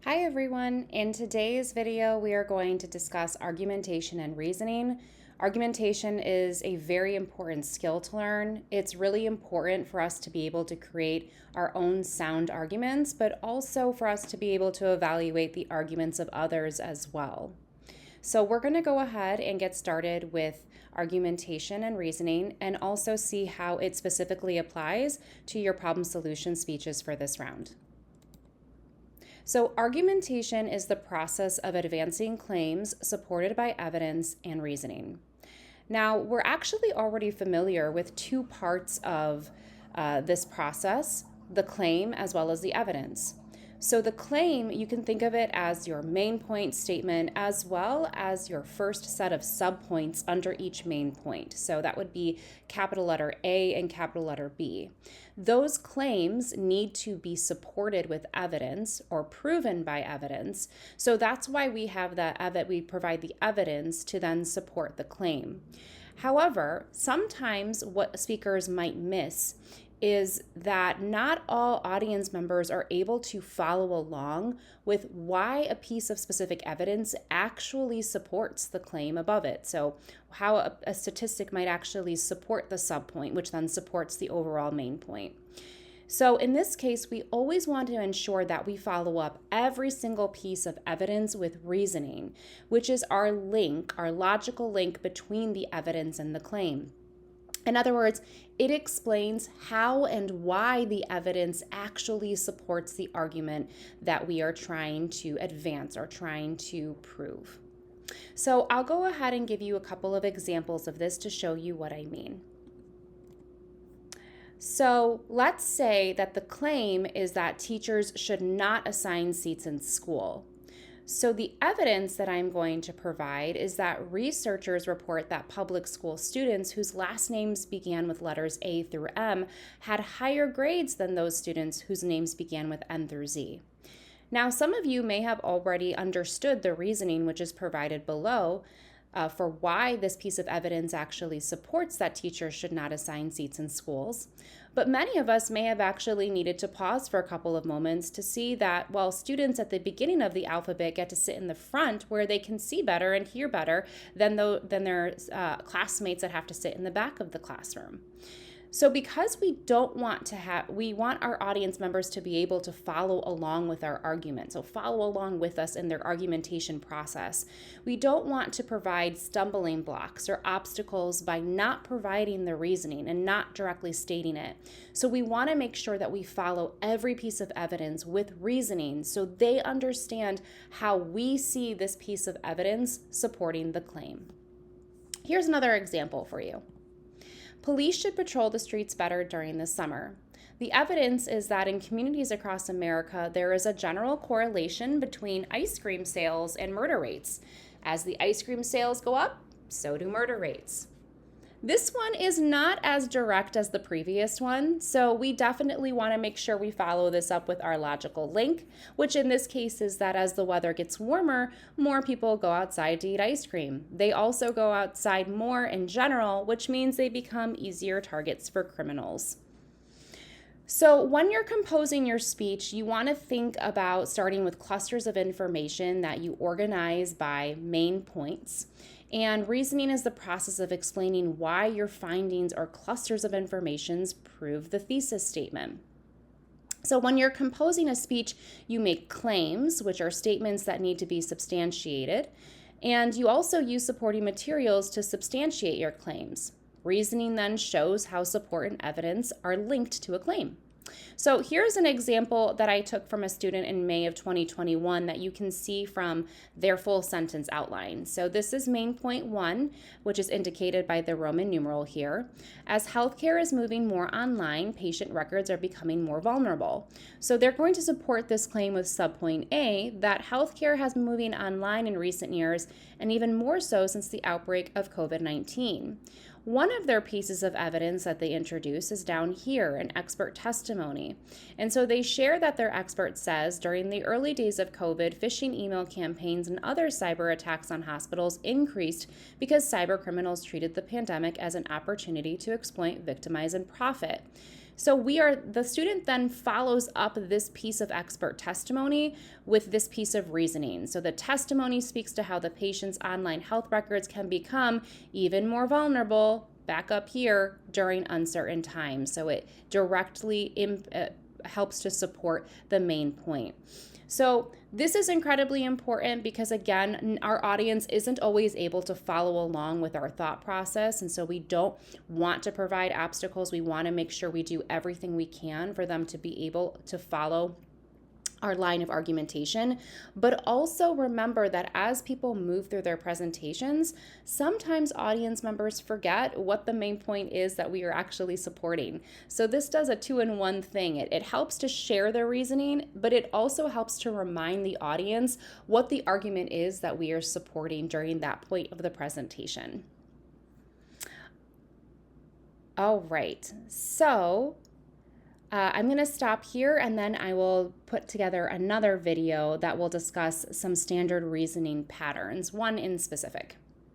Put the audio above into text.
Hi everyone. In today's video, we are going to discuss argumentation and reasoning. Argumentation is a very important skill to learn. It's really important for us to be able to create our own sound arguments, but also for us to be able to evaluate the arguments of others as well. So we're going to go ahead and get started with argumentation and reasoning and also see how it specifically applies to your problem solution speeches for this round. So argumentation is the process of advancing claims supported by evidence and reasoning. Now, we're actually already familiar with two parts of this process, the claim as well as the evidence. So the claim, you can think of it as your main point statement as well as your first set of subpoints under each main point. So that would be capital letter A and capital letter B. Those claims need to be supported with evidence or proven by evidence. So that's why we have we provide the evidence to then support the claim. However, sometimes what speakers might miss is that not all audience members are able to follow along with why a piece of specific evidence actually supports the claim above it. So how a statistic might actually support the subpoint, which then supports the overall main point. So in this case, we always want to ensure that we follow up every single piece of evidence with reasoning, which is our link, our logical link between the evidence and the claim. In other words, it explains how and why the evidence actually supports the argument that we are trying to advance or trying to prove. So I'll go ahead and give you a couple of examples of this to show you what I mean. So let's say that the claim is that teachers should not assign seats in school. So the evidence that I'm going to provide is that researchers report that public school students whose last names began with letters A through M had higher grades than those students whose names began with N through Z. Now, some of you may have already understood the reasoning which is provided below for why this piece of evidence actually supports that teachers should not assign seats in schools. But many of us may have actually needed to pause for a couple of moments to see that while students at the beginning of the alphabet get to sit in the front where they can see better and hear better than their classmates that have to sit in the back of the classroom. So because we want our audience members to be able to follow along with our argument, so follow along with us in their argumentation process. We don't want to provide stumbling blocks or obstacles by not providing the reasoning and not directly stating it. So we want to make sure that we follow every piece of evidence with reasoning so they understand how we see this piece of evidence supporting the claim. Here's another example for you. Police should patrol the streets better during the summer. The evidence is that in communities across America, there is a general correlation between ice cream sales and murder rates. As the ice cream sales go up, so do murder rates. This one is not as direct as the previous one, so we definitely want to make sure we follow this up with our logical link, which in this case is that as the weather gets warmer, more people go outside to eat ice cream. They also go outside more in general, which means they become easier targets for criminals. So when you're composing your speech, you want to think about starting with clusters of information that you organize by main points. And reasoning is the process of explaining why your findings or clusters of information prove the thesis statement. So when you're composing a speech, you make claims, which are statements that need to be substantiated, and you also use supporting materials to substantiate your claims. Reasoning then shows how support and evidence are linked to a claim. So here's an example that I took from a student in May of 2021 that you can see from their full sentence outline. So this is main point 1, which is indicated by the Roman numeral here. As healthcare is moving more online, patient records are becoming more vulnerable. So they're going to support this claim with subpoint A that healthcare has been moving online in recent years, and even more so since the outbreak of COVID-19. One of their pieces of evidence that they introduce is down here, an expert testimony. And so they share that their expert says during the early days of COVID, phishing email campaigns and other cyber attacks on hospitals increased because cyber criminals treated the pandemic as an opportunity to exploit, victimize, and profit. So the student then follows up this piece of expert testimony with this piece of reasoning. So the testimony speaks to how the patient's online health records can become even more vulnerable, back up here, during uncertain times. So it directly helps to support the main point. So this is incredibly important because, again, our audience isn't always able to follow along with our thought process. And so we don't want to provide obstacles. We want to make sure we do everything we can for them to be able to follow our line of argumentation. But also remember that as people move through their presentations, sometimes audience members forget what the main point is that we are actually supporting. So this does a 2-in-1 thing. It helps to share their reasoning, but it also helps to remind the audience what the argument is that we are supporting during that point of the presentation. All right, so I'm going to stop here, and then I will put together another video that will discuss some standard reasoning patterns, one in specific.